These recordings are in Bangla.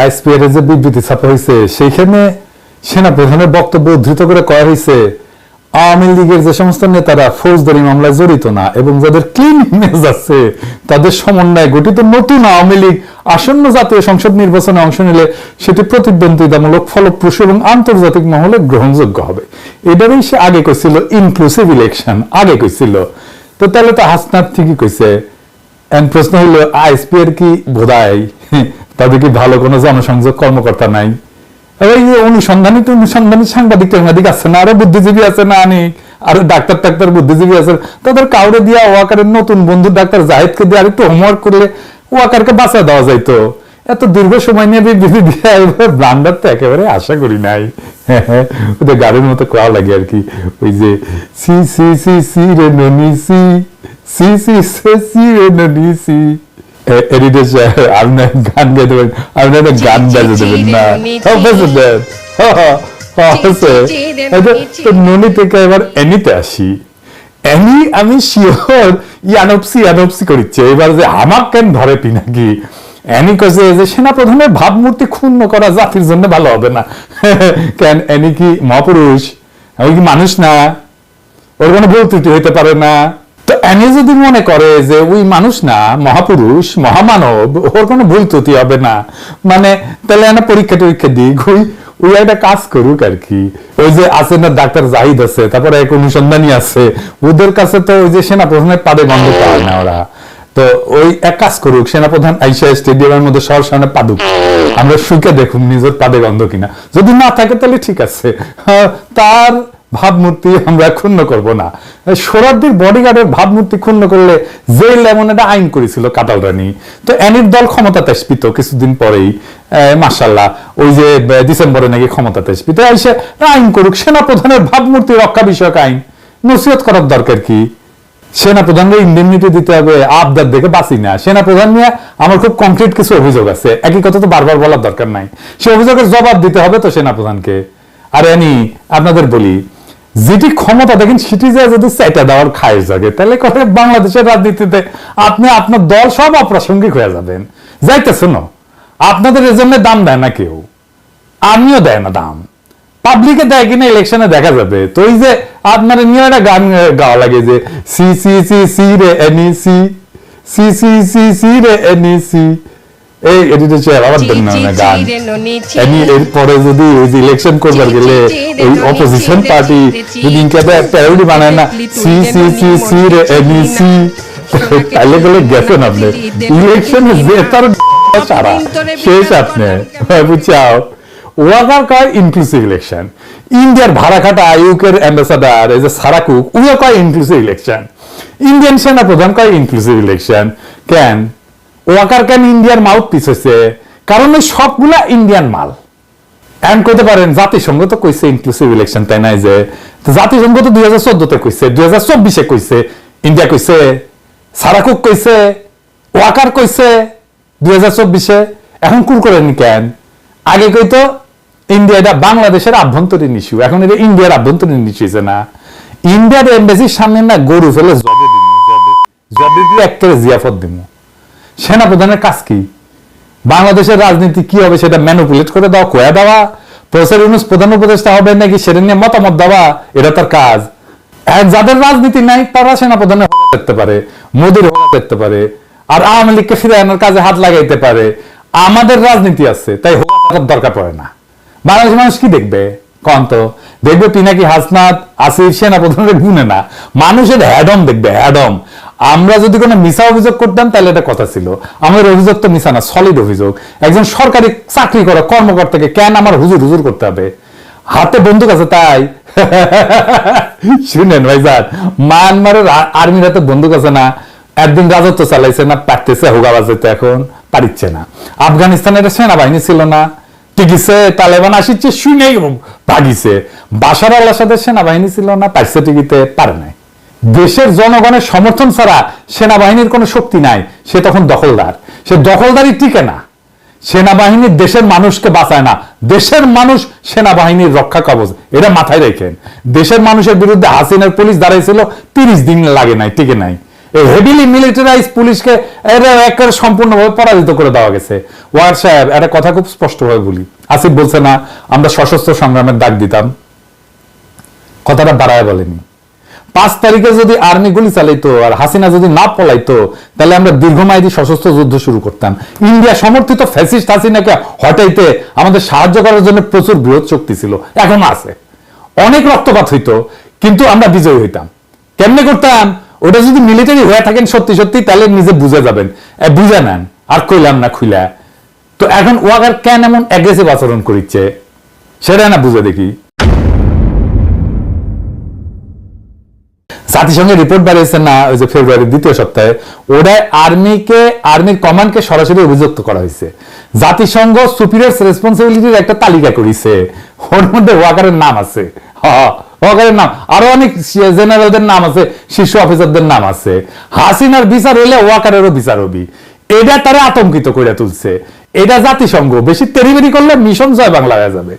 আইএসপিআর এর যে বিবৃতি ছাপা হয়েছে সেখানে সেনা প্রধানের বক্তব্য উদ্ধৃত করে করা হয়েছে আওয়ামী লীগের যে সমস্ত নেতারা ফৌজদারি মামলায় জড়িত না এবং যাদের ক্লিন ইমেজ আছে তাদের সমন্বয়ে গঠিত নতুন আওয়ামী লীগ আসন্ন জাতীয় সংসদ নির্বাচনে অংশ নিলে সেটি প্রতিদ্বন্দ্বিতামূলক ফলপ্রসূ এবং আন্তর্জাতিক মহলে গ্রহণযোগ্য হবে। এটারই সে আগে কইছিল ইনক্লুসিভ ইলেকশন, আগে কইছিল। তো তাহলে তো হাসনাত ঠিকই কইছে। প্রশ্ন হইল আইএসপিআর কি বোধায় তাদের কি ভালো কোনো জনসংযোগ কর্মকর্তা নাই? এই অনুসন্ধানী সাংবাদিক টাংবাদিক আছে না, আরো বুদ্ধিজীবী আছে না, আরো ডাক্তার বুদ্ধিজীবী আছে, তাদের কাউরে দিয়া ওয়াকারের নতুন বন্ধু ডাক্তার জাহিদকে দিয়ে আরেকটু হোমওয়ার্ক করলে ওয়াকারকে বাঁচা দেওয়া যাইতো। এত দীর্ঘ সময় নিয়ে বিবৃতি দিয়ে ব্লান্ডার তো একেবারে আশা করি নাই। ওদের গাড়ির মতো কোয়া লাগে আর কি, ওই যে সি সি সি সি রে ননি সি সি সি সি রে ননি সি। গান গাইতে পারেন, আপনি একটা গান বাজে দেবেন না। ননি থেকে এবার এনিতে আসি। এনি আমি শিওর ইয়ানপসি করিচ্ছে এবার যে আমার কেন ধরে পিনাকি। এনি কাছে যে সেনা প্রধানের ভাবমূর্তি ক্ষুণ্ণ করা জাতির জন্য ভালো হবে না। কেন এনি কি মহাপুরুষ? আমি কি মানুষ না? ওর কোনো ভুল ত্রুটি হইতে পারে না? তো এনি যদি মনে করে যে ওই মানুষ না, মহাপুরুষ মহামানব, ওর কোনো ভুল ত্রুটি হবে না, মানে তাহলে এনে পরীক্ষা টরীক্ষা দিক, ওই একটা কাজ করুক আর কি। ওই যে আছে না ডাক্তার জাহিদ আছে, তারপরে এক অনুসন্ধানী আছে, ওদের কাছে তো ওই যে সেনা প্রধানের পাদে গন্ধ পায় না ওরা। তো ওই এক কাজ করুক, সেনাপ্রধান আইসা স্টেডিয়ামের মধ্যে সর সামনে পাদুক, আমরা সুখে দেখুন নিজের পাদে গন্ধ কিনা। যদি না থাকে তাহলে ঠিক আছে, তার ভাবমূর্তি আমরা ক্ষুণ্ণ করব না। সোহরাওয়ার্দীর বডিগার্ডের ভাবমূর্তি ক্ষুণ্ণ করলে জেল এমন একটা আইন করেছিল কাতাল রানী। তো এনির দল ক্ষমতাতে আসপিত কিছুদিন পরেই, মাশাআল্লাহ, ওই যে ডিসেম্বরে নাকি ক্ষমতাতে আসপিত, এসে আইন করুক সেনাপ্রধানের ভাবমূর্তি রক্ষা বিষয়ক আইন। নসিহত করার দরকার কি? সেনাপ্রধানকে ইন্ডেমনিটি দিতে হবে, আবদার দেখে বাঁচি না। সেনাপ্রধান নিয়ে আমার খুব কংক্রিট কিছু অভিযোগ আছে, একই কথা তো বারবার বলার দরকার নাই। সে অভিযোগের জবাব দিতে হবে তো সেনাপ্রধানকে। আর এনি আপনাদের বলি, যেটি ক্ষমতা দেখেন সেটি যায় যদি চাইটা দেওয়ার খায় জাগে, তাহলে কথা বাংলাদেশের রাজনীতিতে আপনি আপনার দল সব অপ্রাসঙ্গিক হয়ে যাবেন। যাইতেছে না, আপনাদের এজন্য দাম দেয় না কেউ, আমিও দেয় না দাম, পাবলিকে দেয় কিনা ইলেকশনে দেখা যাবে। তো এই যে আপনার নিয়ে একটা গান গাওয়া লাগে যে সি সি সি সি রে এনি সি সি সি সি সি রে এনি সি, এই এডিটর চেয়ার আবার দেন না গান। এনি এরপরে যদি ওই যে ইলেকশন করবার গেলে ওই অপোজিশন পার্টি যদি প্যারোডি বানায় না সি সি সি সি রে এনি সি, তাহলে বলে গেছেন আপনি ইলেকশনে যে তার সারা শেষ আপনি বুঝছাও। ওয়াগার কয় ইনক্লুসিভ ইলেকশন। ইন্ডিয়ার ভাড়াখাটা আইউকের অ্যাম্বাসাডার এই যে সারাকুক, উইও কয় ইনক্লুসিভ ইলেকশন। ইন্ডিয়ান সেনা প্রধান কয় ইনক্লুসিভ ইলেকশন। কেন ওয়াকার কেন ইন্ডিয়ার মাউথ পিস হয়েছে? কারণ ওই সবগুলা ইন্ডিয়ান মাল। এমন কইতে পারেন জাতিসংঘ তো কইছে ইনক্লুসিভ ইলেকশন, তাই নাই? যে জাতিসংঘ তো 2014-তে কইছে, 2024-এ কইছে, ইন্ডিয়া কইছে, সারাকুক কইছে, ওয়াকার কইছে 2024-এ। এখন কুল করেন কেন? আগে কইতো ইন্ডিয়া এটা বাংলাদেশের আভ্যন্তরীণ ইস্যু, এখন এটা ইন্ডিয়ার আভ্যন্তরীণ ইস্যু না। ইন্ডিয়ার এমবাসির সামনে না গরু ফেলে জবে দিব, জবে দিয়ে একটা জিয়াফত দিব। সেনা প্রধানের কাজ কি? বাংলাদেশের রাজনীতি কি হবে সেটা ম্যানিপুলেট করে দেওয়া, কয়া দেওয়া, প্রফেসর ইউনূস প্রধান উপদেষ্টা হবে নাকি সেটা নিয়ে মতামত দেওয়া, এটা তার কাজ। যাদের রাজনীতি নাই তারা সেনা প্রধানের হোগা দেখতে পারে, মোদির হোগা দেখতে পারে, আর আওয়ামী লীগকে ফিরে আনার কাজে হাত লাগাইতে পারে। আমাদের রাজনীতি আছে, তাই হোগা দরকার পড়ে না। বাংলাদেশের মানুষ কি দেখবে? কন তো দেখবে পিনাকি, হাসনাত, আসিফ, সেনা প্রধানের গুনে না, মানুষের হ্যাডম দেখবে, হ্যাডম। আমরা যদি কোনো মিছা অভিযোগ করতাম তাহলে এটা কথা ছিল। আমাদের অভিযোগ তো মিছা না, সলিড অভিযোগ। একজন সরকারি চাকরি করা কর্মকর্তাকে কেন আমার হুজুর হুজুর করতে হবে? হাতে বন্দুক আছে তাই? শুনেন ভাইজান, মায়ানমারের আর্মির হাতে বন্দুক আছে না? একদিন রাজত্ব চালাইছে না, পারতেছে হোগা বাজাইতে, এখন পারিচ্ছে না। আফগানিস্তানের সেনাবাহিনী ছিল না, টিকিছে, তালেবান আসিচ্ছে শুনে ভাগিছে। বাশার আল আসাদের সেনাবাহিনী ছিল না, পারছে টিকিতে, পারে নাই। দেশের জনগণের সমর্থন ছাড়া সেনাবাহিনীর কোনো শক্তি নাই, সে তখন দখলদার। সে দখলদারি টিকে না। সেনাবাহিনী দেশের মানুষকে বাঁচায় না, দেশের মানুষ সেনাবাহিনীর রক্ষা কবচ, এটা মাথায় রেখেন। দেশের মানুষের বিরুদ্ধে হাসিনার পুলিশ দাঁড়াইছিল 30 দিন লাগে নাই, টিকে নাই। এই হেভিলি মিলিটারাইজ পুলিশকে একেবারে সম্পূর্ণভাবে পরাজিত করে দেওয়া গেছে। ওয়ার সাহেব একটা কথা খুব স্পষ্টভাবে বলি, আসিফ বলছে না আমরা সশস্ত্র সংগ্রামের ডাক দিতাম, কথাটা বাড়ায় বলেনি। 5 তারিখে যদি আর্মি গুলি চালাইতো আর হাসিনা যদি না পলাইতো তাহলে আমরা দীর্ঘমেয়াদী সশস্ত্র যুদ্ধ শুরু করতাম। ইন্ডিয়া সমর্থিত ফ্যাসিস্ট হাসিনাকে হটাইতে আমাদের সাহায্য করার জন্য প্রচুর বৃহৎ শক্তি ছিল, এখনো আছে। অনেক রক্তপাত হইতো কিন্তু আমরা বিজয়ী হইতাম। কেমনে করতাম? ওটা যদি মিলিটারি হয়ে থাকেন সত্যি সত্যি তাহলে নিজে বুঝে যাবেন, বুঝে নেন। আর কইলাম না খুইলা। তো এখন ওয়াকার কেন এমন অ্যাগ্রেসিভ আচরণ করিচ্ছে সেটা না বুঝে দেখি। জাতিসংঘের রিপোর্ট বেরিয়েছে না ওই যে ফেব্রুয়ারির 2য় সপ্তাহে, ওটাই আর্মির কমান্ডকে সরাসরি অভিযুক্ত করা হয়েছে। জাতিসংঘ সুপিরিয়র রেসপন্সিবিলিটির একটা তালিকা করেছে, ওর মধ্যে ওয়াকারের নাম আছে। ওয়াকারের নাম, আরো অনেক জেনারেলদের নাম আছে, শীর্ষ অফিসারদের নাম আছে। হাসিনার বিচার হইলে ওয়াকারেরও বিচার হবে। এটা তারা আতঙ্কিত করে তুলছে। এটা জাতিসংঘ বেশি তেরিবেরি করলে মিশন জয় বাংলা হয়ে যাবে।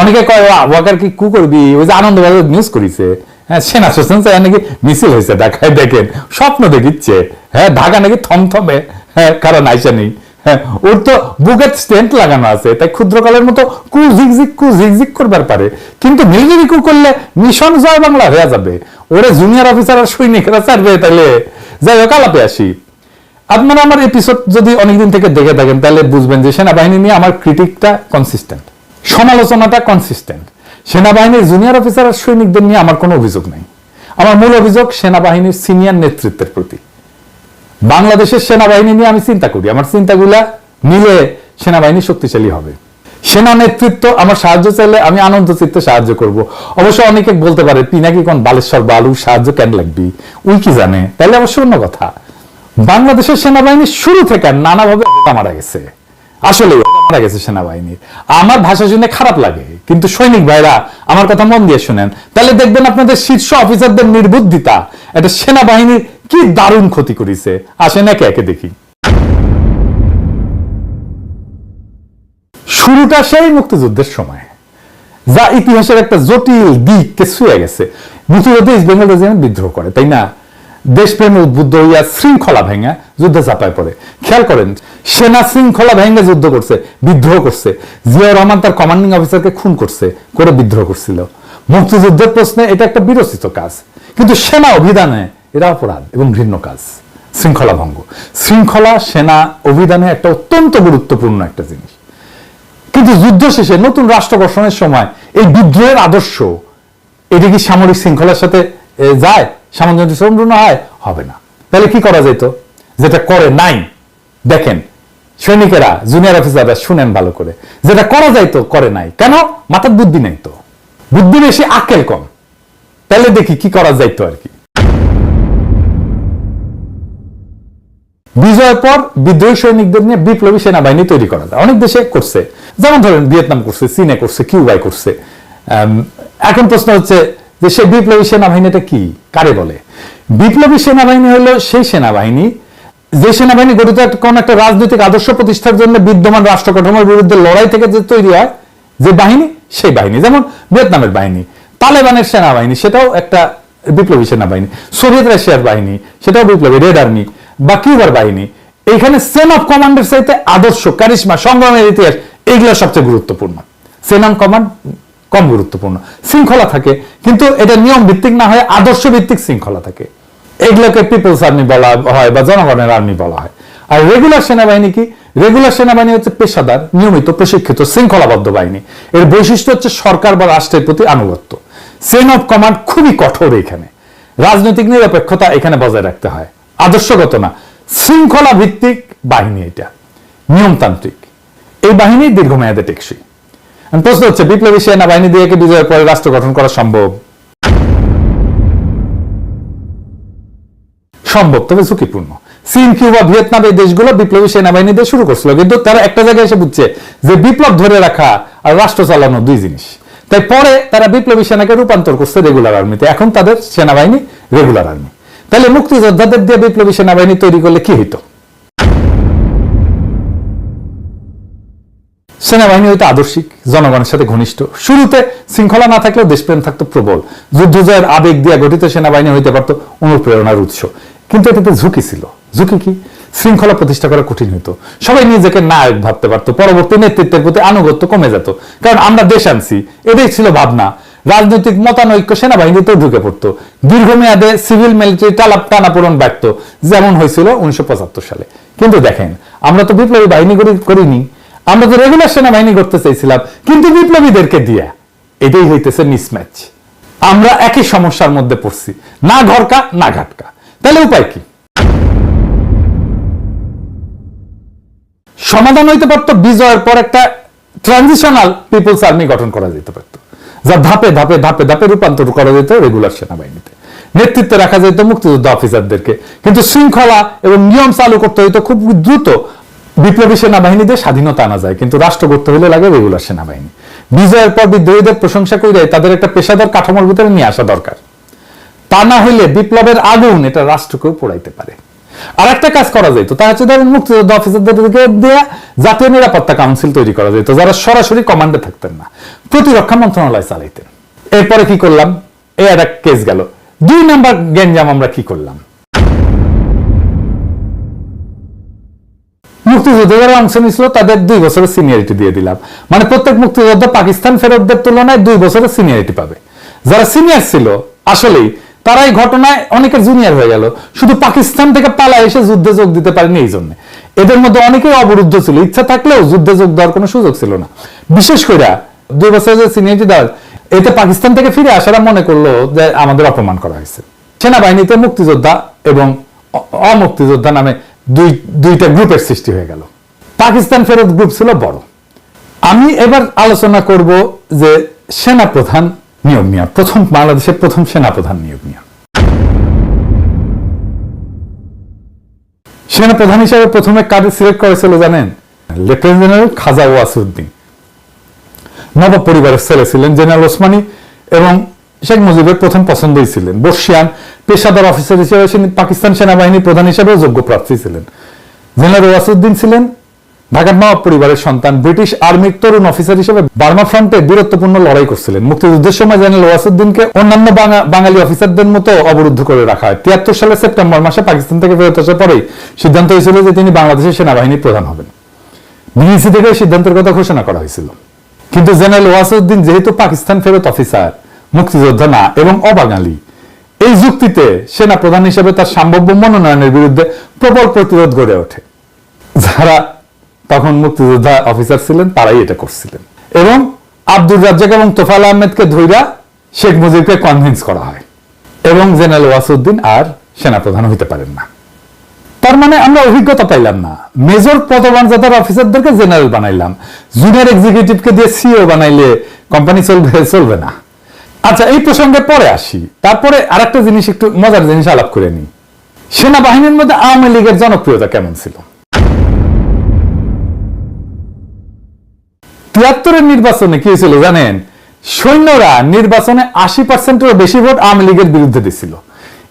অনেকে কয় ওয়াকার কি কু করবি, ওই যে আনন্দবাজার নিউজ করেছে, হ্যাঁ সেনা শাসন নাকি মিছিল হয়েছে ঢাকায়, দেখেন স্বপ্ন দেখিচ্ছে। হ্যাঁ ঢাকা নাকি থমথমে, হ্যাঁ কারণ আইসা নেই। হ্যাঁ ওর তো বুকের স্টেন্ট লাগানো আছে, তাই ক্ষুদ্রকালের মতো কু ঝিকঝিক করবার পারে, কিন্তু মিলিটারি কু করলে মিশন জয় বাংলা হয়ে যাবে। ওরে জুনিয়র অফিসার আর সৈনিকরা চারবে, তাইলে যাই হোক আলাপে আসি। আপনারা আমার এপিসোড যদি অনেকদিন থেকে দেখে থাকেন তাহলে বুঝবেন যে সেনাবাহিনী নিয়ে আমার ক্রিটিকটা কনসিস্টেন্ট, সমালোচনাটা কনসিস্টেন্ট। সেনাবাহিনীর জুনিয়র অফিসার আর সৈনিকদের নিয়ে আমার কোনো অভিযোগ নাই। আমার মূল অভিযোগ সেনাবাহিনীর সিনিয়র নেতৃত্বের প্রতি। বাংলাদেশের সেনাবাহিনী নিয়ে আমি চিন্তা করি, আমার চিন্তাগুলা মিলে সেনাবাহিনী শক্তিশালী হবে। সেনা নেতৃত্ব আমার সাহায্য চাইলে আমি আনন্দ চিত্তে সাহায্য করব। অবশ্য অনেকে বলতে পারে পিনাকি কোন বালেশ্বর বালুর সাহায্য কেন লাগবি, উই কি জানে, তাহলে অবশ্য অন্য কথা। বাংলাদেশের সেনাবাহিনী শুরু থেকে নানাভাবে মারা গেছে, আসলে মারা গেছে সেনাবাহিনী। আমার ভাষা শুনে খারাপ লাগে, কিন্তু সৈনিক ভাইরা আমার কথা মন দিয়ে শুনেন, তাহলে দেখবেন আপনাদের শীর্ষ অফিসারদের নির্বুদ্ধিতা এটা সেনাবাহিনীর কি দারুণ ক্ষতি করেছে। আসেন একে একে দেখি। শুরুটা সেই মুক্তিযুদ্ধের সময়, যা ইতিহাসের একটা জটিল দিককে ছুঁয়ে গেছে। মুক্তিযুদ্ধে ইস্ট বেঙ্গল রেজিমেন্ট বিদ্রোহ করে, তাই না? দেশপ্রেমে উদ্বুদ্ধ হইয়া শৃঙ্খলা ভেঙে যুদ্ধে চাপায় পড়ে। খেয়াল করেন, সেনা শৃঙ্খলা ভেঙে যুদ্ধ করছে, বিদ্রোহ করছে। জিয়াউর রহমান তার কমান্ডিং অফিসারকে খুন করছে, করে বিদ্রোহ করছিল। মুক্তিযুদ্ধের প্রশ্নে এটা একটা বিরচিত কাজ, কিন্তু সেনা অভিধানে এটা অপরাধ এবং ঘৃণ্য কাজ। শৃঙ্খলা ভঙ্গ, শৃঙ্খলা সেনা অভিধানে একটা অত্যন্ত গুরুত্বপূর্ণ একটা জিনিস। কিন্তু যুদ্ধ শেষে নতুন রাষ্ট্র গঠনের সময় এই বিদ্রোহের আদর্শ এটা কি সামরিক শৃঙ্খলার সাথে যায়, সামঞ্জস্যপূর্ণ হয়? হবে না। তাহলে কি করা যেত, যেটা করে নাই? দেখেন সৈনিকেরা, জুনিয়র অফিসাররা শুনেন ভালো করে, যেটা করা যাইতো করে নাই। কেন? মাথার বুদ্ধি নাই তো, বুদ্ধি বেশি আকেল কম। তাহলে দেখি কি করা যাইতো আর কি। বিজয়ের পর বিদ্রোহী সৈনিকদের নিয়ে বিপ্লবী সেনাবাহিনী তৈরি করা যায়। অনেক দেশে করছে, যেমন ধরেন ভিয়েতনাম করছে, চীনে করছে, কিউবায় করছে। এখন প্রশ্ন হচ্ছে যে সেই বিপ্লবী সেনাবাহিনীটা কি, কারে বলে? বিপ্লবী সেনাবাহিনী হলো সেই সেনাবাহিনী যে সেনাবাহিনী গঠিত কোন একটা রাজনৈতিক আদর্শ প্রতিষ্ঠার জন্য বিদ্যমান রাষ্ট্র কাঠামোর বিরুদ্ধে লড়াই থেকে যে তৈরি হয় যে বাহিনী, সেই বাহিনী। যেমন ভিয়েতনামের বাহিনী, তালেবানের সেনাবাহিনী সেটাও একটা বিপ্লবী সেনাবাহিনী, সোভিয়েত রাশিয়ার বাহিনী সেটাও বিপ্লবী, রেড আর্মি বা কিউবার বাহিনী। এইখানে চেন অফ কমান্ডের চাইতে আদর্শ, কারিশমা, সংগ্রামের ইতিহাস এগুলো সবচেয়ে গুরুত্বপূর্ণ। চেন অফ কমান্ড কম গুরুত্বপূর্ণ। শৃঙ্খলা থাকে, কিন্তু এটা নিয়ম ভিত্তিক না হয়ে আদর্শ ভিত্তিক শৃঙ্খলা থাকে। এগুলোকে পিপলস আর্মি বলা হয় বা জনগণের আর্মি বলা হয়। আর রেগুলার সেনাবাহিনী কি? রেগুলার সেনাবাহিনী হচ্ছে পেশাদার, নিয়মিত, প্রশিক্ষিত, শৃঙ্খলাবদ্ধ বাহিনী। এর বৈশিষ্ট্য হচ্ছে সরকার বা রাষ্ট্রের প্রতি আনুগত্য। চেন অফ কমান্ড খুবই কঠোর। এখানে রাজনৈতিক নিরপেক্ষতা এখানে বজায় রাখতে হয়, আদর্শগত না, শৃঙ্খলা ভিত্তিক বাহিনী। এটা নিয়মতান্ত্রিক। এই বাহিনী দীর্ঘমেয়াদে টেকসই। প্রশ্ন হচ্ছে বিপ্লবী সেনাবাহিনী দিয়ে কি বিজয়ের পরে রাষ্ট্র গঠন করা সম্ভব? সম্ভব, তবে ঝুঁকিপূর্ণ। চীন, কিউবা, ভিয়েতনাম এই দেশগুলো বিপ্লবী সেনাবাহিনী দিয়ে শুরু করছিল, কিন্তু তারা একটা জায়গায় এসে বুঝছে যে বিপ্লব ধরে রাখা আর রাষ্ট্র চালানো দুই জিনিস। তাই পরে তারা বিপ্লবী সেনাকে রূপান্তর করছে রেগুলার আর্মিতে। এখন তাদের সেনাবাহিনী রেগুলার আর্মি। তাহলে মুক্তিযোদ্ধাদের দিয়ে বিপ্লবী সেনাবাহিনী তৈরি করলে কি হইতো? সেনাবাহিনী হইতো আদর্শিক, জনগণের সাথে ঘনিষ্ঠ। শুরুতে শৃঙ্খলা না থাকলেও দেশপ্রেম থাকতো প্রবল। যুদ্ধ জয়ের আবেগ দিয়ে গঠিত সেনাবাহিনী হইতে পারতো অনুপ্রেরণার উৎস। কিন্তু এটাতে ঝুঁকি ছিল। ঝুঁকি কি? শৃঙ্খলা প্রতিষ্ঠা করা কঠিন হতো, সবাই নিজেকে নায়ক ভাবতে পারতো, পরবর্তী নেতৃত্বের প্রতি আনুগত্য কমে যেত, কারণ আমরা দেশ আনছি, এটাই ছিল ভাবনা। রাজনৈতিক মতানৈক্য সেনাবাহিনীতেও ঢুকে পড়তো, দীর্ঘমেয়াদে সিভিল মিলিটারি টানাপোড়েন ব্যর্থ, যেমন হয়েছিল 1975 সালে। কিন্তু দেখেন, আমরা তো বিপ্লবী বাহিনী করিনি, আমরা তো রেগুলার সেনাবাহিনী করতে চাইছিলাম, কিন্তু বিপ্লবীদেরকে দিয়া। এটাই হইতেছে মিসম্যাচ। আমরা একই সমস্যার মধ্যে পড়ছি, না ঘরকা না ঘাটকা। তাহলে উপায় কি? সমাধান হইতে পারতো বিজয়ের পর একটা ট্রানজিশনাল পিপলস আর্মি গঠন করা যেতে পারতো, যা ধাপে ধাপে ধাপে ধাপে রূপান্তর করা যেত রেগুলার সেনাবাহিনীতে, নেতৃত্বে রাখা যেত মুক্তিযোদ্ধা অফিসারদেরকে, কিন্তু শৃঙ্খলা এবং নিয়ম চালু করতে হইতো খুব দ্রুত। বিপ্লবী সেনাবাহিনীদের স্বাধীনতা আনা যায়, কিন্তু রাষ্ট্র করতে হলে লাগে রেগুলার সেনাবাহিনী। বিজয়ের পর বিদ্রোহীদের প্রশংসা করে তাদের একটা পেশাদার কাঠামোর ভিতরে নিয়ে আসা দরকার। তা না হইলে বিপ্লবের আগুন এটা রাষ্ট্রকেও পোড়াইতে পারে। আর একটা কাজ করা যেত, তা হচ্ছে ধরেন মুক্তিযোদ্ধা অফিসারদেরকে দেয়া জাতীয় নিরাপত্তা কাউন্সিল তৈরি করা যেত, যারা সরাসরি কমান্ডে থাকতেন না, প্রতিরক্ষা মন্ত্রণালয় চালাইতেন। এরপরে কি করলাম? এই একটা কেস গেল। 2 নাম্বার গেঞ্জাম আমরা কি করলাম? মুক্তিযুদ্ধে যারা অংশ নিয়েছিল তাদের 2 বছরের সিনিয়রিটি দিয়ে দিলাম, মানে প্রত্যেক মুক্তিযোদ্ধা পাকিস্তান ফেরতদের তুলনায় 2 বছরের সিনিয়রিটি পাবে। যারা সিনিয়র ছিল আসলেই তারা এই ঘটনায় অনেকের জুনিয়র হয়ে গেল, শুধু পাকিস্তান থেকে পালায় এসে যুদ্ধে যোগ দিতে পারেনি এই জন্য। এদের মধ্যে অনেকেই অবরুদ্ধ ছিল, ইচ্ছা থাকলেও যুদ্ধে যোগ দেওয়ার কোনো সুযোগ ছিল না। বিশেষ করে 2 বছরের সিনিয়রিটি দেওয়ার, এতে পাকিস্তান থেকে ফিরে আসারা মনে করলো যে আমাদের অপমান করা হয়েছে। সেনাবাহিনীতে মুক্তিযোদ্ধা এবং অমুক্তিযোদ্ধা নামে দুইটা গ্রুপের সৃষ্টি হয়ে গেল। পাকিস্তান ফেরত গ্রুপ ছিল বড়। আমি এবার আলোচনা করব যে সেনাপ্রধান নিয়োগ নিয়ে, বাংলাদেশের প্রথম সেনাপ্রধান নিয়োগ নিয়ে। সেনাপ্রধান হিসেবে প্রথমে কাদের সিলেক্ট করেছিল জানেন? লেফটেন্যান্ট জেনারেল খাজা ওয়াসিউদ্দিন। নবাব পরিবারের ছেলে ছিলেন জেনারেল ওসমানী এবং শেখ মুজিবের প্রথম পছন্দই ছিলেন। বর্ষিয়ান পেশাদার অফিসার হিসেবে পাকিস্তান সেনাবাহিনীর প্রধান হিসেবে যোগ্য প্রার্থী ছিলেন। জেনারেল ওয়াসিউদ্দিন ছিলেন ঢাকার নবাব পরিবারের সন্তান। ব্রিটিশ আর্মির তরুণ অফিসার হিসেবে বার্মা ফ্রন্টে বীরত্বপূর্ণ লড়াই করছিলেন। মুক্তিযুদ্ধের সময় জেনারেল ওয়াসিউদ্দিনকে অন্যান্য বাঙালি অফিসারদের মতো অবরুদ্ধ করে রাখা হয়। 73 সালের সেপ্টেম্বর মাসে পাকিস্তান থেকে ফেরত আসার পরেই সিদ্ধান্ত হয়েছিল যে তিনি বাংলাদেশের সেনাবাহিনীর প্রধান হবেন। বিবিসি থেকে সিদ্ধান্তের কথা ঘোষণা করা হয়েছিল। কিন্তু জেনারেল ওয়াসিউদ্দিন যেহেতু পাকিস্তান ফেরত অফিসার, মুক্তিযোদ্ধা না এবং অবাঙালি, এই যুক্তিতে সেনা প্রধান হিসেবে তার সম্ভাব্য মনোনয়নের বিরুদ্ধে প্রবল প্রতিরোধ গড়ে ওঠে। যারা তখন মুক্তিযোদ্ধা অফিসার ছিলেন তারাই এটা করছিলেন, এবং আব্দুর রাজ্জাক এবং তোফায়েল আহমেদকে ধইরা শেখ মুজিবকে কনভিন্স করা হয়, এবং জেনারেল ওয়াসিউদ্দিন আর সেনাপ্রধান হইতে পারেন না। তার মানে আমরা অভিজ্ঞতা পাইলাম না। মেজর পদমর্যাদার অফিসারদেরকে জেনারেল বানাইলাম, জুনিয়র এক্সিকিউটিভকে দিয়ে সিও বানাইলে কোম্পানি চলবে না। আচ্ছা, এই প্রসঙ্গে পরে আসি। তারপরে আরেকটা জিনিস, একটু মজার জিনিস আলাপ করে নিই। সেনাবাহিনীর মধ্যে আওয়ামী লীগের জনপ্রিয়তা কেমন ছিল? 73-এর নির্বাচনে কি হয়েছিল জানেন? সৈন্যরা নির্বাচনে 80%-এরও বেশি ভোট আওয়ামী লীগের বিরুদ্ধে দিছিল।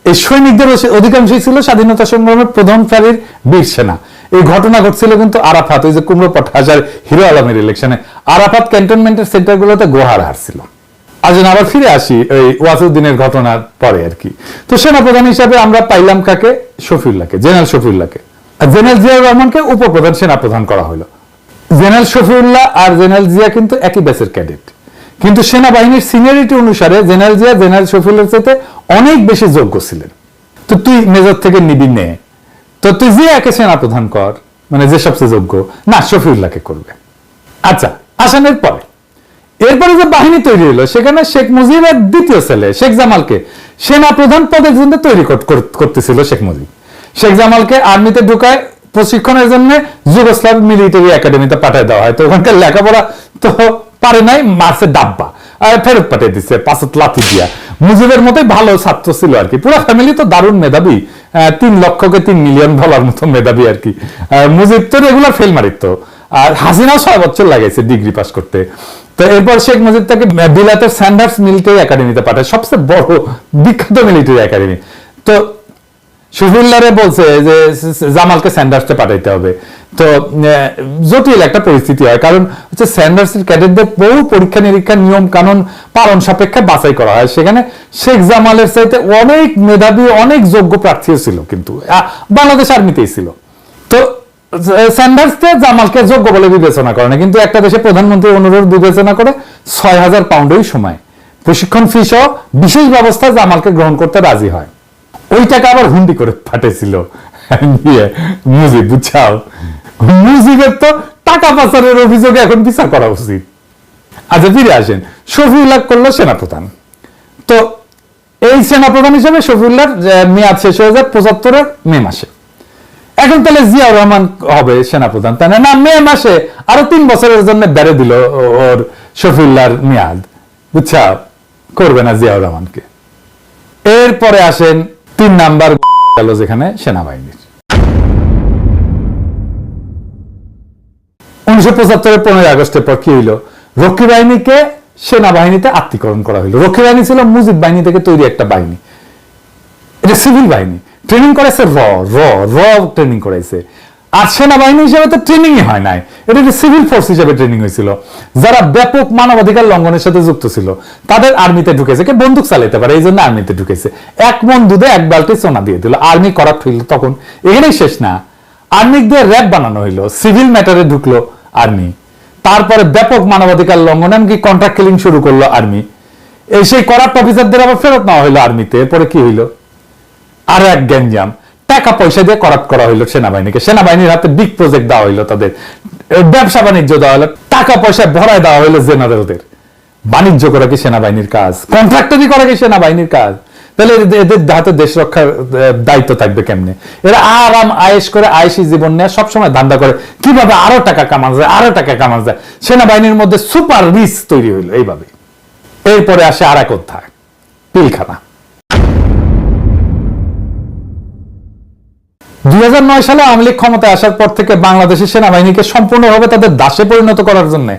এই সৈনিকদের অধিকাংশই ছিল স্বাধীনতা সংগ্রামের প্রধান সারির বীর সেনা। এই ঘটনা ঘটছিল কিন্তু আরাফাত, ওই যে কুমড়ো পটাশার হিরো আলমের ইলেকশনে আরাফাত ক্যান্টনমেন্টের সেন্টারগুলোতে গোহারা হারছিল। আজ আবার ফিরে আসি ওই ওয়াসিউদ্দিনের ঘটনার পরে আর কি। তো সেনাপ্রধান হিসাবে আমরা পাইলাম কাকে? শফিউল্লাহকে, জেনারেল শফিউল্লাহকে। জেনারেল জিয়াউর রহমানকে উপপ্রধান সেনাপ্রধান করা হলো। জেনারেল শফিউল্লাহ আর জেনারেল জিয়া কিন্তু একই ব্যাচের ক্যাডেট, কিন্তু সেনাবাহিনীর সিনিয়রিটি অনুসারে জেনারেল জিয়া জেনারেল শফিউল্লাহর সাথে অনেক বেশি যোগ্য ছিলেন। তো তুই মেজর থেকে নিবি নে, তো তুই জিয়াকে সেনাপ্রধান কর, মানে যে সবচেয়ে যোগ্য, না শফিউল্লাহকে করবে। আচ্ছা, আসানের পরে এরপরে যে বাহিনী তৈরি হলো, সেখানে শেখ মুজিবের দ্বিতীয় ছেলে শেখ জামালকে সেনাপ্রধান পদের জন্য তৈরি করতেছিল শেখ মুজিব। শেখ জামালকে আর্মিতে ঢুকায় প্রশিক্ষণের জন্য যুগোস্লাভ মিলিটারি একাডেমিতে পাঠিয়ে দেওয়া হয়। তো ওখানকার লেখাপড়া তো পারে নাই, মার্সে ডাব্বা আর ফেরত পাঠিয়ে দিচ্ছে 5 লাথি দিয়া। মুজিবের মতোই ভালো ছাত্র ছিল আর কি, পুরো ফ্যামিলি তো দারুণ মেধাবী, 3 লক্ষকে 3 মিলিয়ন বলার মতো মেধাবী আর কি। মুজিব তো রেগুলার ফেল মারিত, আর হাসিনাও 6 বছর লাগাইছে ডিগ্রি পাস করতে। তো এরপর শেখ মুজিব তাকে বিলাতের স্যান্ডার্স মিলিটারি একাডেমিতে পাঠায়, সবচেয়ে বড় বিখ্যাত মিলিটারি একাডেমি। তো শফিউল্লাহরে বলছে যে জামালকে স্যান্ডার্সে পাঠাইতে হবে। তো জটিল একটা পরিস্থিতি হয়, কারণ হচ্ছে স্যান্ডার্সের ক্যাডেটদের বহু পরীক্ষা নিরীক্ষা নিয়ম কানুন পালন সাপেক্ষে বাছাই করা হয়। সেখানে শেখ জামালের চাইতে অনেক মেধাবী অনেক যোগ্য প্রার্থীও ছিল, কিন্তু বাংলাদেশ আর্মিতেই ছিল। তো স্যান্ডার্সকে জামালকে যোগ্য বলে বিবেচনা করে না, কিন্তু একটা দেশে প্রধানমন্ত্রী অনুরোধ বিবেচনা করে 6,000 পাউন্ডের সময় প্রশিক্ষণ ফি সহ বিশেষ ব্যবস্থা জামালকে গ্রহণ করতে রাজি হয়। ওই টাকা আবার হুন্ডি করে পাঠিয়েছিল মুজিব, বুঝছাও? মুজিবের তো টাকা পাচারের অভিযোগে এখন বিচার করা উচিত। আচ্ছা, ফিরে আসেন। শফিউল্লাহ করলো সেনাপ্রধান। তো এই সেনাপ্রধান হিসেবে শফিউল্লাহর মেয়াদ শেষ হয়ে যায় 75-এর মে মাসে। এখন তাহলে জিয়াউর রহমান হবে সেনাপ্রধান, তাই না? মে মাসে আরো 3 বছরের জন্য বেড়ে দিল ওর শফিউল্লাহর মেয়াদ, বুঝছাও? করবে না জিয়াউর রহমানকে। এরপরে আসেন 3 নাম্বার গেল যেখানে সেনাবাহিনীর। 1975-এর 15 আগস্টের পর কি হইল? রক্ষী বাহিনীকে সেনাবাহিনীতে আত্মীকরণ করা হইল। রক্ষী বাহিনী ছিল মুজিব বাহিনী থেকে তৈরি একটা বাহিনী, এটা সিভিল বাহিনী। ট্রেনিং করাইছে র ট্রেনিং করাইছে। আর সেনাবাহিনী হিসেবে তো ট্রেনিংই হয় নাই, এটা সিভিল ফোর্স হিসেবে ট্রেনিং হয়েছিল। যারা ব্যাপক মানবাধিকার লঙ্ঘনের সাথে যুক্ত ছিল তাদের আর্মিতে ঢুকেছে। কে বন্দুক চালাতে পারে এই জন্য আর্মিতে ঢুকেছে। 1 মণ দুধে 1 বালতি সোনা দিয়ে দিল। আর্মি করাপ্ট হইল। তখন এখানেই শেষ না, আর্মি দিয়ে র্যাব বানানো হইলো, সিভিল ম্যাটারে ঢুকলো আর্মি। তারপরে ব্যাপক মানবাধিকার লঙ্ঘন, এমনকি কন্ট্রাক্ট কিলিং শুরু করলো আর্মি। এই সেই করাপ্ট অফিসারদের আবার ফেরত নেওয়া হইলো আর্মিতে। এরপরে কি হইলো? আরো এক গ্যাঞ্জাম, টাকা পয়সা দিয়ে করাপ্ট করা হইলো সেনাবাহিনীকে। সেনাবাহিনীর হাতে বিগ প্রজেক্ট দেওয়া হইলো, তাদের ব্যবসা বাণিজ্য দেওয়া হলো, টাকা পয়সা ভরায় দেওয়া হইলো জেনারেলদের। বাণিজ্য করা কি সেনাবাহিনীর কাজ? কন্ট্রাক্টরি করা কি সেনাবাহিনীর কাজ? তাহলে এদের হাতে দেশ রক্ষার দায়িত্ব থাকবে কেমনে? এরা আরাম আয়েশ করে আয়েশি জীবন নিয়ে সবসময় ধান্দা করে কিভাবে আরো টাকা কামানো যায়, আরো টাকা কামানো যায়। সেনাবাহিনীর মধ্যে সুপার রিচ তৈরি হইলো এইভাবে। এরপরে আসে আর এক অধ্যায়, পিলখানা। 2009 সালে আওয়ামী লীগ ক্ষমতায় আসার পর থেকে বাংলাদেশের সেনাবাহিনীকে সম্পূর্ণভাবে তাদের দাসে পরিণত করার জন্য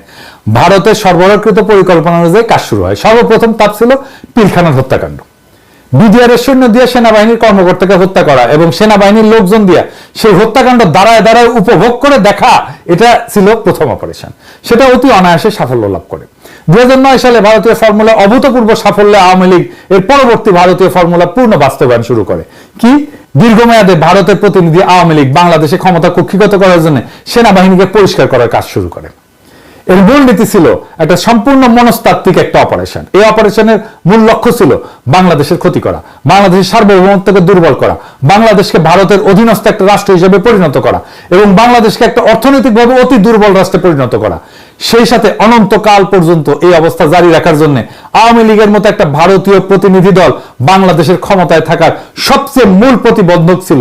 ভারতের সরবরাহকৃত পরিকল্পনা অনুযায়ী কাজ শুরু হয়। সর্বপ্রথম তাপ ছিল পিলখানার হত্যাকাণ্ড। বিডিআরের সৈন্য দিয়ে সেনাবাহিনীর কর্মকর্তাকে হত্যা করা এবং সেনাবাহিনীর লোকজন দিয়ে সেই হত্যাকাণ্ড দাঁড়ায় দাঁড়ায় উপভোগ করে দেখা, এটা ছিল প্রথম অপারেশন। সেটা অতি অনায়াসে সাফল্য লাভ করে। 2009 সালে ভারতীয় ফর্মুলা অভূতপূর্ব সাফল্যে আওয়ামী লীগ এর পরবর্তী ভারতীয় ফর্মুলা পূর্ণ বাস্তবায়ন শুরু করে। কি? দীর্ঘমেয়াদে ভারতের প্রতিনিধি আওয়ামী লীগ বাংলাদেশে ক্ষমতা কক্ষিগত করার জন্য সেনাবাহিনীকে পরিষ্কার করার কাজ শুরু করে। এর মূল নীতি ছিল একটা সম্পূর্ণ মনস্তাত্ত্বিক একটা অপারেশন। এই অপারেশনের মূল লক্ষ্য ছিল বাংলাদেশের ক্ষতি করা, বাংলাদেশের সার্বভৌমত্বকে দুর্বল করা, বাংলাদেশকে ভারতের অধীনস্থ একটা রাষ্ট্র হিসেবে পরিণত করা এবং বাংলাদেশকে একটা অর্থনৈতিকভাবে অতি দুর্বল রাষ্ট্রে পরিণত করা। সেই সাথে অনন্তকাল পর্যন্ত এই অবস্থা জারি রাখার জন্য আওয়ামী লীগের মতো একটা ভারতীয় প্রতিনিধি দল বাংলাদেশের ক্ষমতায় থাকার সবচেয়ে মূল প্রতিবন্ধক ছিল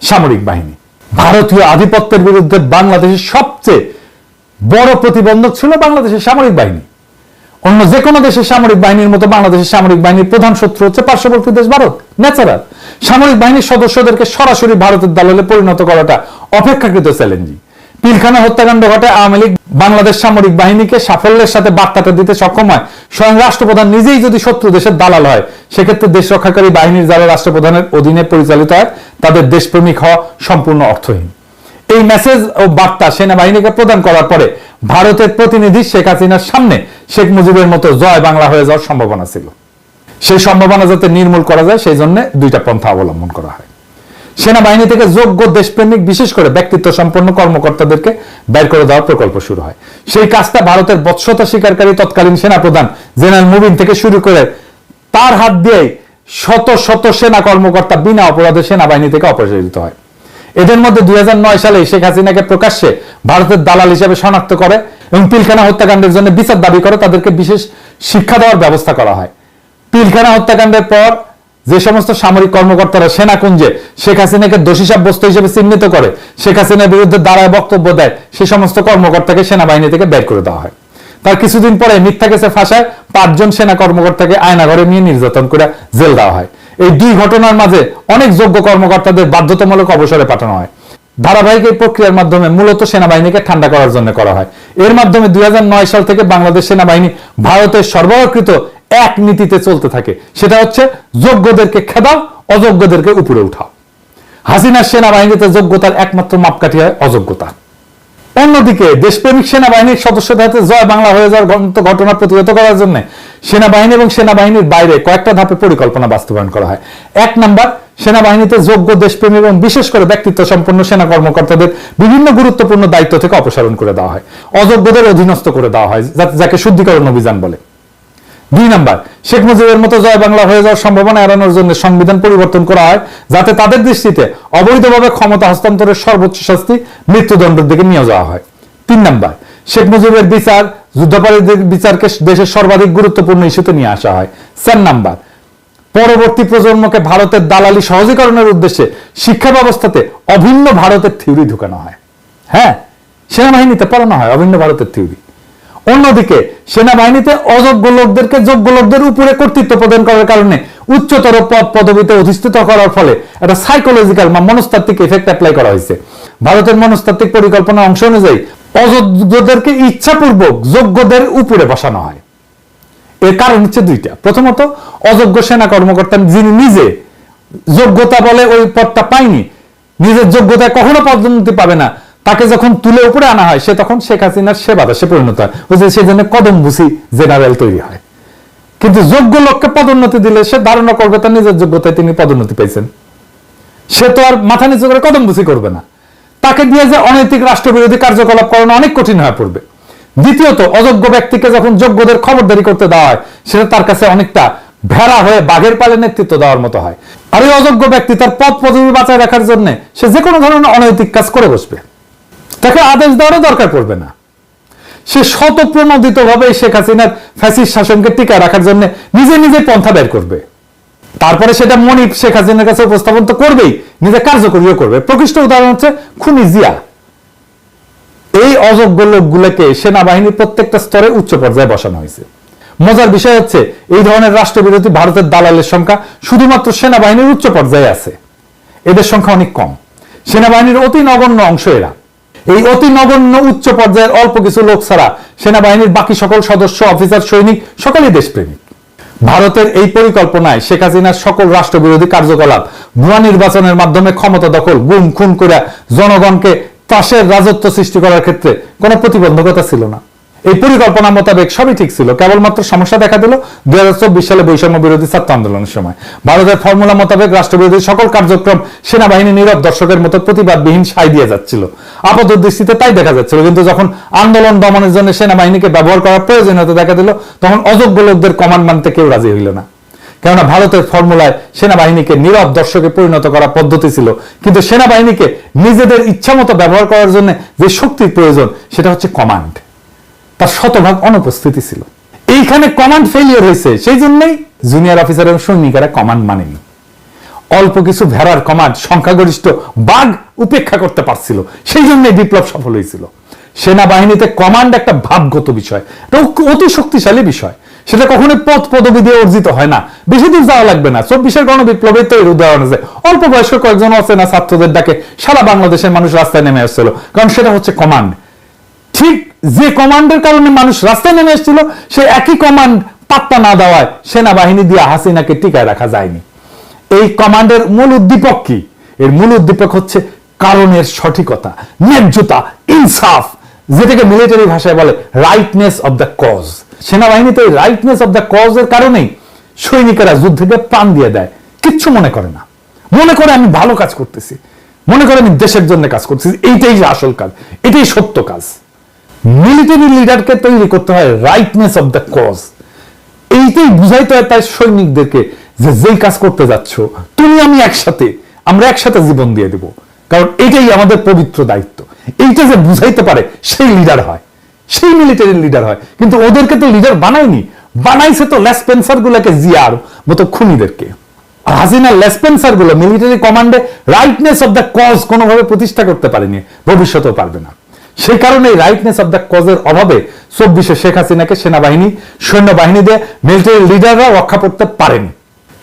সামরিক বাহিনী। ভারতীয় আধিপত্যের বিরুদ্ধে বাংলাদেশের সবচেয়ে বড় প্রতিবন্ধক ছিল বাংলাদেশের সামরিক বাহিনী। অন্য যে কোনো দেশের সামরিক বাহিনীর মতো বাংলাদেশের সামরিক বাহিনীর প্রধান শত্রু হচ্ছে পার্শ্ববর্তী দেশ ভারত। ন্যাচারাল। সামরিক বাহিনীর সদস্যদেরকে সরাসরি ভারতের দালালে পরিণত করাটা অপেক্ষাকৃত চ্যালেঞ্জিং। পিলখানা হত্যাকাণ্ড ঘটে আওয়ামী লীগ বাংলাদেশ সামরিক বাহিনীকে সাফল্যের সাথে বার্তাটা দিতে সক্ষম হয়। স্বয়ং রাষ্ট্রপ্রধান নিজেই যদি শত্রু দেশের দালাল হয়, সেক্ষেত্রে দেশ রক্ষাকারী বাহিনীর যারা রাষ্ট্রপ্রধানের অধীনে পরিচালিত হয় তাদের দেশপ্রেমিক হওয়া সম্পূর্ণ অর্থহীন। এই মেসেজ ও বার্তা সেনাবাহিনীকে প্রদান করার পরে ভারতের প্রতিনিধি শেখ হাসিনার সামনে শেখ মুজিবের মতো জয় বাংলা হয়ে যাওয়ার সম্ভাবনা ছিল। সেই সম্ভাবনা যাতে নির্মূল করা যায় সেই জন্য 2টা পন্থা অবলম্বন করা হয়। সেনাবাহিনী থেকে যোগ্য দেশপ্রেমিক বিশেষ করে ব্যক্তিত্ব সম্পন্ন কর্মকর্তাদেরকে বের করে দেওয়ার প্রকল্প শুরু হয়। সেই কাজটা ভারতের বৎসতা স্বীকারকারী তৎকালীন সেনাপ্রধান জেনারেল মুবিন থেকে শুরু করে তার হাত দিয়ে শত শত সেনা কর্মকর্তা বিনা অপরাধে সেনাবাহিনী থেকে অপসারিত হয়। এদের মধ্যে 2009 সালে শেখ হাসিনাকে প্রকাশ্যে ভারতের দালাল হিসেবে শনাক্ত করে এবং পিলখানা হত্যাকাণ্ডের জন্য বিচার দাবি করে তাদেরকে বিশেষ শিক্ষা দেওয়ার ব্যবস্থা করা হয়। পিলখানা হত্যাকাণ্ডের পর যে সমস্ত সামরিক কর্মকর্তারা সেনাকুঞ্জে শেখ হাসিনাকে দোষী সাব্যস্ত হিসেবে চিহ্নিত করে শেখ হাসিনার বিরুদ্ধে দাঁড়ায় বক্তব্য দেয়, সে সমস্ত কর্মকর্তাকে সেনাবাহিনী থেকে বের করে দেওয়া হয়। তার কিছুদিন পরে মিথ্যা কেসে ফাঁসায় 5 জন সেনা কর্মকর্তাকে আয়নাঘরে নিয়ে নির্যাতন করে জেল দেওয়া হয়। এই 2 ঘটনার মাঝে অনেক যোগ্য কর্মকর্তাদের বাধ্যতামূলক অবসরে পাঠানো হয়। ধারাবাহিক এই প্রক্রিয়ার মাধ্যমে মূলত সেনাবাহিনীকে ঠান্ডা করার জন্য করা হয়। এর মাধ্যমে 2009 সাল থেকে বাংলাদেশ সেনাবাহিনী ভারতের সরবরাহকৃত এক নীতিতে চলতে থাকে, সেটা হচ্ছে যোগ্যদেরকে খেদাও, অযোগ্যদেরকে উপরে উঠাও। হাসিনার সেনাবাহিনীতে যোগ্যতার একমাত্র মাপকাঠি হয় অযোগ্যতা। অন্যদিকে দেশপ্রেমিক সেনাবাহিনীর সদস্যদের হাতে জয় বাংলা হয়ে যাওয়ার ঘটনা প্রতিহত করার জন্য সেনাবাহিনী এবং সেনাবাহিনীর বাইরে কয়েকটা ধাপে পরিকল্পনা বাস্তবায়ন করা হয়। 1 নাম্বার, সেনাবাহিনীতে যোগ্য দেশপ্রেমী এবং বিশেষ করে ব্যক্তিত্ব সম্পন্ন সেনা কর্মকর্তাদের বিভিন্ন গুরুত্বপূর্ণ দায়িত্ব থেকে অপসারণ করে দেওয়া হয়, অযোগ্যদের অধীনস্থ করে দেওয়া হয়, যাকে শুদ্ধিকরণ অভিযান বলে। 2 নাম্বার, শেখ মুজিবের মতো জয় বাংলা হয়ে যাওয়ার সম্ভাবনা এড়ানোর জন্য সংবিধান পরিবর্তন করা হয়, যাতে তাদের দৃষ্টিতে অবৈধভাবে ক্ষমতা হস্তান্তরের সর্বোচ্চ শাস্তি মৃত্যুদণ্ডের দিকে নিয়ে যাওয়া হয়। 3 নাম্বার, শেখ মুজিবের বিচার, যুদ্ধাপরাধীদের বিচারকে দেশের সর্বাধিক গুরুত্বপূর্ণ ইস্যুতে নিয়ে আসা হয়। 4 নাম্বার, পরবর্তী প্রজন্মকে ভারতের দালালি সহজীকরণের উদ্দেশ্যে শিক্ষা ব্যবস্থাতে অভিন্ন ভারতের থিওরি ঢুকানো হয়। হ্যাঁ, সেনাবাহিনীতে পড়ানো হয় অভিন্ন ভারতের থিওরি। অন্যদিকে সেনাবাহিনীতে অযোগ্য লোকদেরকে যোগ্য লোকদের উপরে কর্তৃত্ব প্রদান করার কারণে উচ্চতর পদ পদবিতে অধিষ্ঠিত করার ফলে একটা সাইকোলজিক্যাল বা মনস্তাত্ত্বিক এফেক্ট অ্যাপ্লাই করা হয়েছে। ভারতের মনস্তাত্ত্বিক পরিকল্পনা অংশ অনুযায়ী অযোগ্যদেরকে ইচ্ছাপূর্বক যোগ্যদের উপরে বসানো হয়। এর কারণ হচ্ছে 2টা। প্রথমত, অযোগ্য সেনা কর্মকর্তা যিনি নিজে যোগ্যতা বলে ওই পদটা পায়নি, নিজের যোগ্যতায় কখনো পদোন্নতি পাবে না, তাকে যখন তুলে উপরে আনা হয় সে তখন শেখ হাসিনার সেবাদাসে পরিণত হয়, সেজন্য কদমবুসি জেনারেল তৈরি হয়। কিন্তু যোগ্য লোককে পদোন্নতি দিলে সে ধারণা করবে তার নিজের যোগ্যতায় তিনি পদোন্নতি পেয়েছেন, সে তো আর মাথা নিচু করে কদমবুসি করবে না। তাকে দিয়ে যে অনৈতিক রাষ্ট্রবিরোধী কার্যকলাপ করানো অনেক কঠিন হয়ে পড়বে। দ্বিতীয়ত, অযোগ্য ব্যক্তিকে যখন যোগ্যদের খবরদারি করতে দেওয়া হয় সেটা তার কাছে অনেকটা ভেড়া হয়ে বাঘের পালে নেতৃত্ব দেওয়ার মতো হয়। আর এই অযোগ্য ব্যক্তি তার পদ পদবি বাঁচায় রাখার জন্য সে যে কোনো ধরনের অনৈতিক কাজ করে বসবে, তাকে আদেশ দেওয়ারও দরকার পড়বে না। সে শতপ্রণোদিত ভাবে শেখ হাসিনার ফ্যাসিস্ট শাসনকে টিকায় রাখার জন্য নিজে নিজে পন্থা বের করবে। তারপরে সেটা মনিব শেখ হাসিনার কাছে উপস্থাপন তো করবেই, নিজে কার্যকরীও করবে। প্রকৃষ্ট উদাহরণ হচ্ছে খুনি জিয়া। এই অযোগ্য লোকগুলোকে সেনাবাহিনীর প্রত্যেকটা স্তরে উচ্চ পর্যায়ে বসানো হয়েছে। মজার বিষয় হচ্ছে এই ধরনের রাষ্ট্রবিরোধী ভারতের দালালের সংখ্যা শুধুমাত্র সেনাবাহিনীর উচ্চ পর্যায়ে আছে, এদের সংখ্যা অনেক কম। সেনাবাহিনীর অতি নগণ্য অংশ এরা। এই অতি নগণ্য উচ্চ পর্যায়ের অল্প কিছু লোক ছাড়া সেনাবাহিনীর বাকি সকল সদস্য, অফিসার, সৈনিক সকলেই দেশপ্রেমিক। ভারতের এই পরিকল্পনায় শেখ হাসিনার সকল রাষ্ট্রবিরোধী কার্যকলাপ, ভুয়া নির্বাচনের মাধ্যমে ক্ষমতা দখল, গুম খুন করে জনগণকে ত্রাসের রাজত্ব সৃষ্টি করার ক্ষেত্রে কোনো প্রতিবন্ধকতা ছিল না। এই পরিকল্পনা মোতাবেক সবই ঠিক ছিল, কেবলমাত্র সমস্যা দেখা দিল 2024 সালে বৈষম্য বিরোধী ছাত্র আন্দোলনের সময়। ভারতের ফর্মুলা মোতাবেক রাষ্ট্রবিরোধী সকল কার্যক্রম সেনাবাহিনী নীরব দর্শকের মতো প্রতিবাদবিহীন সায় দিয়ে যাচ্ছিল, আপাত দৃষ্টিতে তাই দেখা যাচ্ছিল। কিন্তু যখন আন্দোলন দমনের জন্য সেনাবাহিনীকে ব্যবহার করার প্রয়োজনীয়তা দেখা দিল, তখন অযোগ্য লোকদের কমান্ড মানতে কেউ রাজি হইল না। কেননা ভারতের ফর্মুলায় সেনাবাহিনীকে নীরব দর্শকে পরিণত করা পদ্ধতি ছিল, কিন্তু সেনাবাহিনীকে নিজেদের ইচ্ছা মতো ব্যবহার করার জন্য যে শক্তির প্রয়োজন সেটা হচ্ছে কমান্ড, তার শতভাগ অনুপস্থিতি ছিল। এইখানে কমান্ড ফেলিয়ার হয়েছে, সেই জন্যই জুনিয়র অফিসার এবং সৈনিকেরা কমান্ড মানেনি। অল্প কিছু ভেড়ার কমান্ড সংখ্যাগরিষ্ঠ বাঘ উপেক্ষা করতে পারছিল, সেই জন্যই বিপ্লব সফল হয়েছিল। সেনাবাহিনীতে কমান্ড একটা ভাবগত বিষয়, অতি শক্তিশালী বিষয়, সেটা কখনোই পদ পদবি দিয়ে অর্জিত হয় না। বেশি দূর যাওয়া লাগবে না, 24 গণবিপ্লবের তো এর উদাহরণ আছে। অল্প বয়স্ক কয়েকজন অচেনা ছাত্রদের ডাকে সারা বাংলাদেশের মানুষ রাস্তায় নেমে আসছিল, কারণ সেটা হচ্ছে কমান্ড। ঠিক যে কমান্ডের কারণে মানুষ রাস্তায় নেমে এসেছিল, সে একই কমান্ড পাত্তা না দেওয়ায় সেনাবাহিনী দিয়ে হাসিনাকে টিকায় রাখা যায়নি। এই কমান্ডের মূল উদ্দীপক কি? এর মূল উদ্দীপক হচ্ছে কারণের সঠিকতা, ন্যায্যতা, ইনসাফ, যেটাকে মিলিটারি ভাষায় বলে রাইটনেস অব দ্য কজ। সেনাবাহিনীতে এই রাইটনেস অব দ্য কজ এর কারণেই সৈনিকেরা যুদ্ধকে প্রাণ দিয়ে দেয়, কিচ্ছু মনে করে না। মনে করে আমি ভালো কাজ করতেছি, মনে করে আমি দেশের জন্য কাজ করতেছি, এইটাই আসল কাজ, এটাই সত্য কাজ। মিলিটারি লিডারকে তৈরি করতে হয় রাইটনেস অব দ্য কজ, এইটাই বুঝাইতে হয় তাই সৈনিকদেরকে যে যেই কাজ করতে যাচ্ছ তুমি আমি একসাথে, আমরা একসাথে জীবন দিয়ে দেব, কারণ এটাই আমাদের পবিত্র দায়িত্ব। এইটা যে বুঝাইতে পারে সেই লিডার হয়, সেই মিলিটারি লিডার হয়। কিন্তু ওদেরকে তো লিডার বানায়নি, বানাইছে তো লেসপেন্সার গুলোকে, জিয়ার মতো খুনিদেরকে। হাসিনা লেসপেন্সার গুলো মিলিটারি কমান্ডে রাইটনেস অব দ্য কজ কোনোভাবে প্রতিষ্ঠা করতে পারেনি, ভবিষ্যতেও পারবে না। সেই কারণে রাইটনেস অব দ্য কজের অভাবে 24 শেখ হাসিনাকে সেনাবাহিনী, সৈন্যবাহিনী দিয়ে মিলিটারি লিডাররা রক্ষা করতে পারেনি।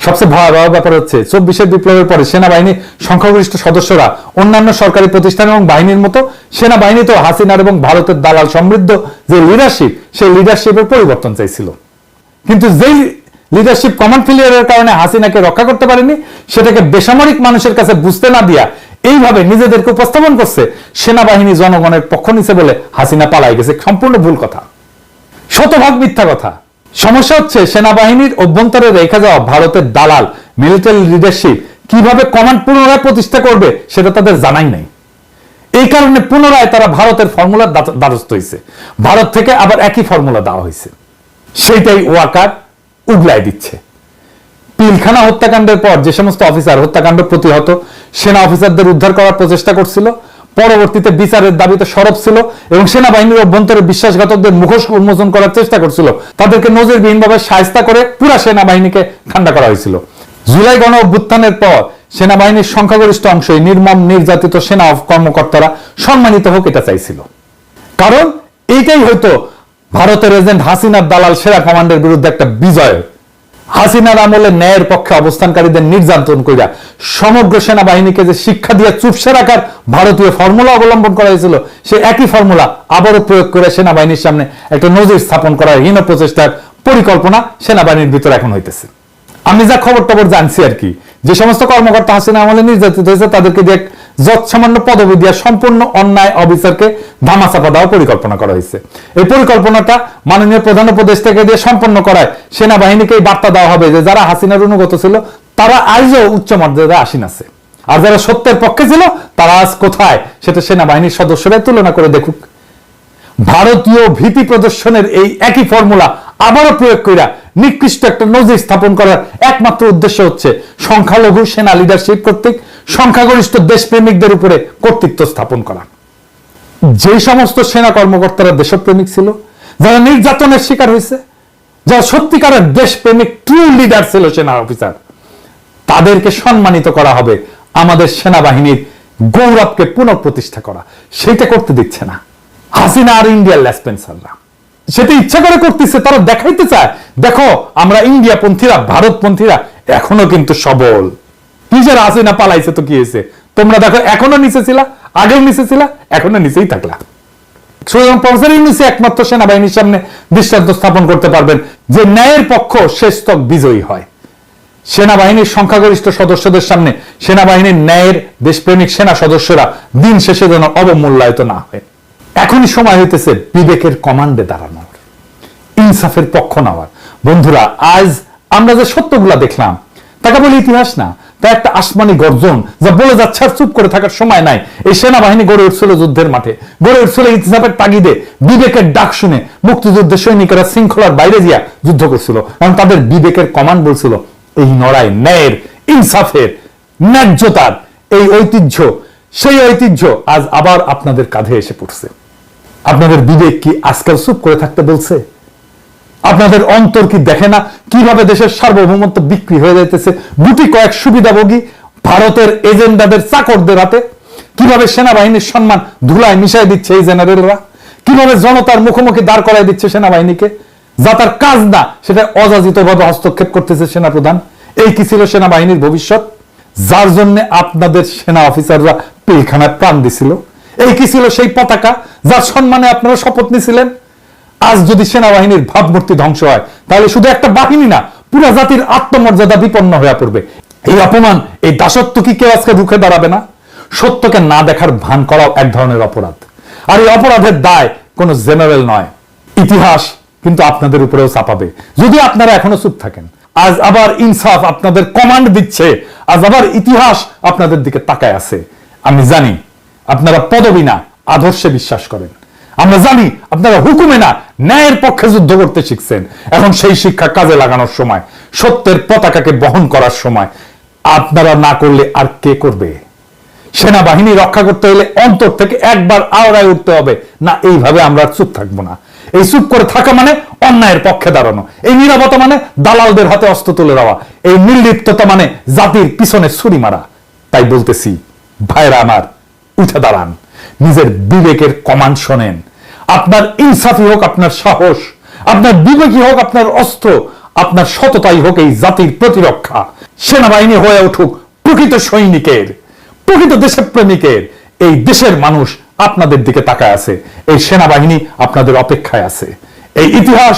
সবচেয়ে ভয়াবহ ব্যাপার হচ্ছে 24 বিপ্লবের পরে সেনাবাহিনীর সংখ্যাগরিষ্ঠ সদস্যরা অন্যান্য সরকারি প্রতিষ্ঠান এবং বাহিনীর মতো সেনাবাহিনীতেও হাসিনার এবং ভারতের দালাল সমৃদ্ধ যে লিডারশিপ, সেই লিডারশিপের পরিবর্তন চাইছিল। কিন্তু যেই লিডারশিপ কমান্ড ফেলিয়ারের কারণে হাসিনাকে রক্ষা করতে পারেনি, সেটাকে বেসামরিক মানুষের কাছে বুঝতে না দিয়া এইভাবে নিজেদেরকে উপস্থাপন করছে সেনাবাহিনী জনগণের পক্ষ নিছে বলে হাসিনা পালাই গেছে। সম্পূর্ণ ভুল কথা, শতভাগ মিথ্যা কথা। সমস্যা হচ্ছে সেনাবাহিনীর অভ্যন্তরে রেখে যাওয়া ভারতের দালাল মিলিটারি লিডারশিপ কিভাবে কমান্ড পুনরায় প্রতিষ্ঠা করবে সেটা তাদের জানাই নাই। এই কারণে পুনরায় তারা ভারতের ফর্মুলার দ্বারস্থ হয়েছে, ভারত থেকে আবার একই ফর্মুলা দেওয়া হয়েছে, সেইটাই ওয়াকার উগলায় দিচ্ছে। পিলখানা হত্যাকাণ্ডের পর যে সমস্ত অফিসার হত্যাকাণ্ড প্রতিহত সেনা অফিসারদের উদ্ধার করার প্রচেষ্টা করছিল, পরবর্তীতে বিচারের দাবিতে সরব ছিল এবং সেনাবাহিনীর অভ্যন্তরে বিশ্বাসঘাতকদের মুখোশ উন্মোচন করার চেষ্টা করছিল, তাদেরকে নজিরবিহীনভাবে শায়েস্তা করে পুরা সেনাবাহিনীকে ঠান্ডা করা হয়েছিল। জুলাই গণ অভ্যুত্থানের পর সেনাবাহিনীর সংখ্যাগরিষ্ঠ অংশই নির্মম নির্যাতিত সেনা কর্মকর্তারা সম্মানিত হোক এটা চাইছিল। কারণ এইটাই হয়তো ভারতের এজেন্ট হাসিনার দালাল সেরা কমান্ডের বিরুদ্ধে একটা বিজয়। হাসিনার আমলে ন্যায়ের পক্ষে অবস্থানকারীদের নির্যাতন কইরা সমগ্র সেনাবাহিনীকে যে শিক্ষা দিয়ে চুপসে রাখার ভারতীয় ফর্মুলা অবলম্বন করা হয়েছিল, সে একই ফর্মুলা আবারও প্রয়োগ করে সেনাবাহিনীর সামনে একটা নজির স্থাপন করার হীন প্রচেষ্টার পরিকল্পনা সেনাবাহিনীর ভিতরে এখন হইতেছে। আমি যা খবর টবর জানছি আর কি, যে সমস্ত কর্মকর্তা হাসিনা আমলে নির্যাতিত হয়েছে তাদেরকে দিয়ে যৎসামান্য পদবি দিয়ে সম্পূর্ণ অন্যায় অফিসারকে ধামাচাপা দেওয়ার পরিকল্পনা করা হয়েছে। এই পরিকল্পনাটা মাননীয় প্রধান উপদেষ্টাকে দিয়ে সম্পন্ন করায় সেনাবাহিনীকে এই বার্তা দেওয়া হবে যে যারা হাসিনার অনুগত ছিল তারা আজও উচ্চ মর্যাদায় আসীন আছে, আর যারা সত্যের পক্ষে ছিল তারা আজ কোথায় সেটা সেনাবাহিনীর সদস্যরা তুলনা করে দেখুক। ভারতীয় ভীতি প্রদর্শনের এই একই ফর্মুলা আবারও প্রয়োগ কইরা নিকৃষ্ট একটা নজির স্থাপন করার একমাত্র উদ্দেশ্য হচ্ছে সংখ্যালঘু সেনা লিডারশিপ কর্তৃক সংখ্যাগরিষ্ঠ দেশপ্রেমিকদের উপরে কর্তৃত্ব স্থাপন করা। যে সমস্ত সেনা কর্মকর্তারা দেশপ্রেমিক ছিল, যারা নির্যাতনের শিকার হয়েছে, যারা সত্যিকারের দেশপ্রেমিক ট্রু লিডার ছিল সেনা অফিসার, তাদেরকে সম্মানিত করা হবে। আমাদের সেনাবাহিনীর গৌরবকে পুনঃপ্রতিষ্ঠা করা, সেটা করতে দিচ্ছে না হাসিনা আর ইন্ডিয়ার লেসপেন্সাররা। সেটা ইচ্ছা করে করতেছে, তারা দেখাইতে চায় দেখো আমরা ইন্ডিয়া পন্থীরা ভারত পন্থীরা এখনো কিন্তু সবল। নিজের হাসিনা পালাইছে তো কি হয়েছে, তোমরা দেখো এখনো নিচে ছিলা, আগেও নিচে ছিলা, এখনো নিচেই থাকলা। সুতরাং প্রফেসর ইউনূস একমাত্র সেনাবাহিনীর সামনে দৃষ্টান্ত স্থাপন করতে পারবেন যে ন্যায়ের পক্ষ শেষতক বিজয়ী হয়। সেনাবাহিনীর সংখ্যাগরিষ্ঠ সদস্যদের সামনে সেনাবাহিনীর ন্যায়ের দেশপ্রেমিক সেনা সদস্যরা দিন শেষে যেন অবমূল্যায়িত না হয়। এখনই সময় হইতেছে বিবেকের কমান্ডে দাঁড়ানোর, ইনসাফের পক্ষ নেওয়ার। বন্ধুরা, আজ আমরা যে সত্যগুলা দেখলাম তাকে বলে ইতিহাস না, তা একটা আসমানি গর্জন যা বলে যাচ্ছে আর চুপ করে থাকার সময় নাই। এই সেনাবাহিনী গড়ে উঠছিল যুদ্ধের মাঠে, গড়ে উঠছিল ইনসাফের তাগিদে, বিবেকের ডাক শুনে মুক্তিযুদ্ধের সৈনিকেরা শৃঙ্খলার বাইরে গিয়া যুদ্ধ করছিল, কারণ তাদের বিবেকের কমান্ড বলছিল এই লড়াই ন্যায়ের, ইনসাফের, ন্যায্যতার এই ঐতিহ্য, সেই ঐতিহ্য আজ আবার আপনাদের কাঁধে এসে পড়ছে। আপনাদের বিবেক কি আজকাল চুপ করে থাকতে বলছে? আপনাদের অন্তর কি দেখে না কিভাবে দেশের সার্বভৌমত্ব বিক্রি হয়ে যাইতেছে গুটি কয়েক সুবিধাভোগী ভারতের এজেন্ডাদের চাকরদের হাতে? কিভাবে সেনাবাহিনীর সম্মান ধুলায় মিশাই দিচ্ছে এই জেনারেলরা? কিভাবে জনতার মুখোমুখি দাঁড় করাই দিচ্ছে সেনাবাহিনীকে, যা তার কাজ না সেটা অযাচিতভাবে হস্তক্ষেপ করতেছে সেনাপ্রধান? এই কি ছিল সেনাবাহিনীর ভবিষ্যৎ, যার জন্য আপনাদের সেনা অফিসাররা পিলখানায় প্রাণ দিছিল? এই কি ছিল সেই পতাকা যার সম্মানে আপনারা শপথ নিয়েছিলেন? আজ যদি সেনাবাহিনীর ভাবমূর্তি ধ্বংস হয় তাহলে শুধু একটা বাহিনী না, পুরো জাতির আত্মমর্যাদা বিপন্ন হয়ে পড়বে। এই অপমান, এই দাসত্ব কি কেউ আজকে রুখে দাঁড়াবে না? সত্যকে না দেখার ভান করাও এক ধরনের অপরাধ, আর এই অপরাধের দায় কোন জেনারেল নয়, ইতিহাস কিন্তু আপনাদের উপরেও চাপাবে যদি আপনারা এখনো চুপ থাকেন। আজ আবার ইনসাফ আপনাদের কমান্ড দিচ্ছে, আজ আবার ইতিহাস আপনাদের দিকে তাকায় আছে। আমি জানি আপনারা পদবি না আদর্শে বিশ্বাস করেন, আমরা জানি আপনারা হুকুমে না ন্যায়ের পক্ষে যুদ্ধ করতে শিখছেন। এখন সেই শিক্ষা কাজে লাগানোর সময়, সত্যের পতাকাকে বহন করার সময়। আপনারা না করলে আর কে করবে? সেনাবাহিনী রক্ষা করতে হলে অন্তর থেকে একবার আওড়ায় উঠতে হবে, না এইভাবে আমরা চুপ থাকবো না। এই চুপ করে থাকা মানে অন্যায়ের পক্ষে দাঁড়ানো, এই নীরবতা মানে দালালদের হাতে অস্ত্র তুলে দেওয়া, এই নির্লিপ্ততা মানে জাতির পিছনে ছুরি মারা। তাই বলতেছি ভাইরা আমার, উঠে দাঁড়ান, নিজের বিবেকের কমান্ড শোনেন। আপনার ইনসাফি হোক আপনার সাহস, আপনার বিবেকই হোক আপনার অস্ত্র, আপনার সততাই হোক এই জাতির প্রতিরক্ষা। সেনাবাহিনী হয়ে উঠুক প্রকৃত সৈনিকের, প্রকৃত দেশপ্রেমিকের। এই দেশের মানুষ আপনাদের দিকে তাকায় আছে, এই সেনাবাহিনী আপনাদের অপেক্ষায় আছে, এই ইতিহাস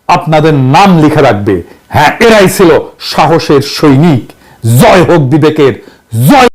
আপনাদের নাম লিখে রাখবে। হ্যাঁ, এরাই ছিল সাহসের সৈনিক। জয় হোক বিবেকের, জয়